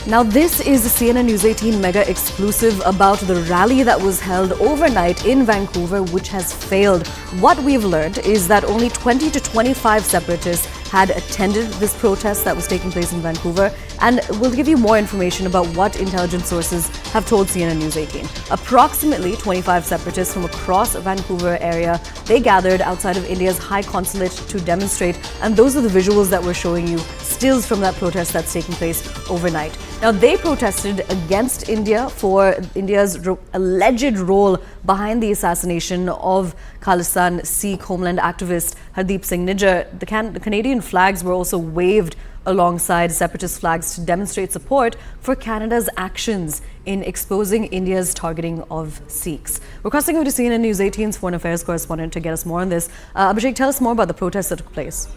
Now, this is a CNN News 18 mega exclusive about the rally that was held overnight in Vancouver, which has failed. What we've learned is that only 20 to 25 separatists had attended this protest that was taking place in Vancouver, and we'll give you more information about what intelligence sources have told CNN News 18. Approximately 25 separatists from across Vancouver area, they gathered outside of India's High Consulate to demonstrate, and those are the visuals that we're showing you, stills from that protest that's taking place overnight. Now, they protested against India for India's alleged role behind the assassination of Khalistan Sikh homeland activist Hardeep Singh Nijjar. The Canadian flags were also waved alongside separatist flags to demonstrate support for Canada's actions in exposing India's targeting of Sikhs. We're crossing over to CNN News 18's foreign affairs correspondent to get us more on this. Abhishek, tell us more about the protests that took place.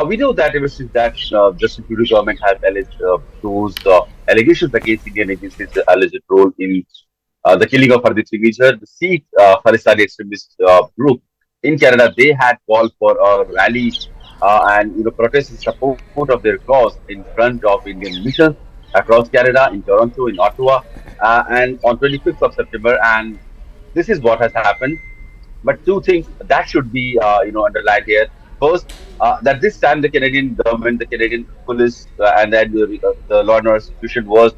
We know that ever since that Justice Trudeau government has alleged those allegations against Indian agencies' alleged role in the killing of Hardeep Singh Nijjar, the Sikh Khalistani extremist group in Canada, they had called for a rally and protest in support of their cause in front of Indian missions across Canada, in Toronto, in Ottawa, and on 25th of September. And this is what has happened. But two things that should be underlined here. First, that this time the Canadian government, the Canadian police, and then the law and order institution was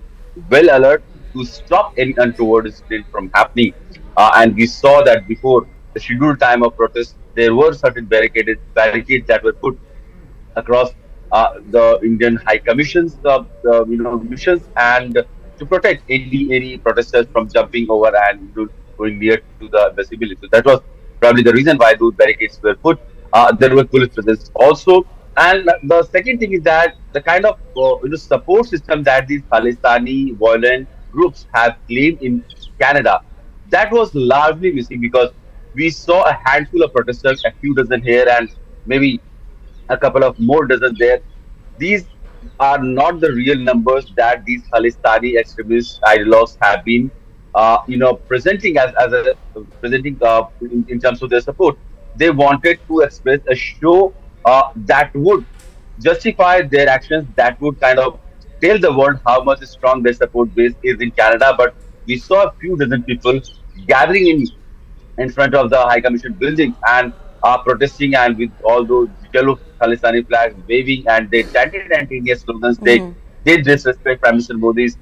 well alert to stop any untoward incident from happening. And we saw that before the scheduled time of protest, there were certain barricades that were put across the Indian High Commission's missions, and to protect any protesters from jumping over and going near to the embassy building. So that was probably the reason why those barricades were put. There were police presence also, and the second thing is that the kind of support system that these Khalistani violent groups have claimed in Canada, that was largely missing, because we saw a handful of protesters, a few dozen here and maybe a couple of more dozen there. These are not the real numbers that these Khalistani extremist ideologues have been, presenting presenting in terms of their support. They wanted to express a show that would justify their actions, that would kind of tell the world how much strong their support base is in Canada. But we saw a few dozen people gathering in front of the High Commission building and protesting, and with all those yellow Khalistani flags waving, and they chanted anti-India slogans. They disrespect Prime Minister Modi's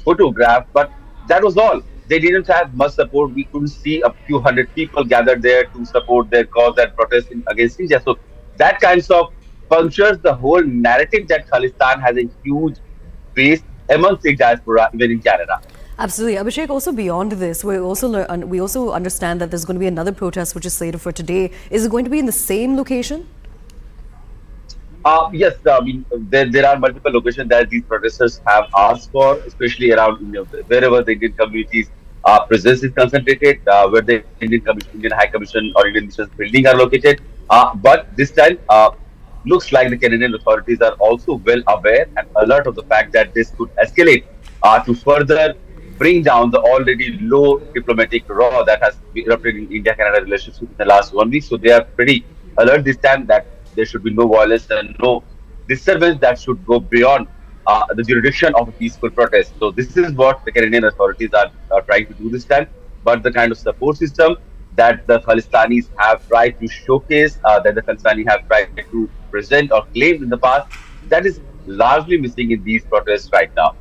photograph, but that was all. They didn't have much support. We couldn't see a few hundred people gathered there to support their cause and protest against India. So that kinds of punctures the whole narrative that Khalistan has a huge base amongst the diaspora, even in Canada. Absolutely. Abhishek, also beyond this, we also understand that there's going to be another protest which is slated for today. Is it going to be in the same location? Yes, I mean, there are multiple locations that these protesters have asked for, especially around wherever the Indian community's presence is concentrated, where the Indian High Commission or Indian Missions building are located. But this time, looks like the Canadian authorities are also well aware and alert of the fact that this could escalate to further bring down the already low diplomatic row that has erupted in India-Canada relations in the last 1 week. So they are pretty alert this time that there should be no violence and no disturbance that should go beyond the jurisdiction of a peaceful protest. So this is what the Canadian authorities are trying to do this time. But the kind of support system that the Khalistanis have tried to showcase, that the Khalistani have tried to present or claim in the past, that is largely missing in these protests right now.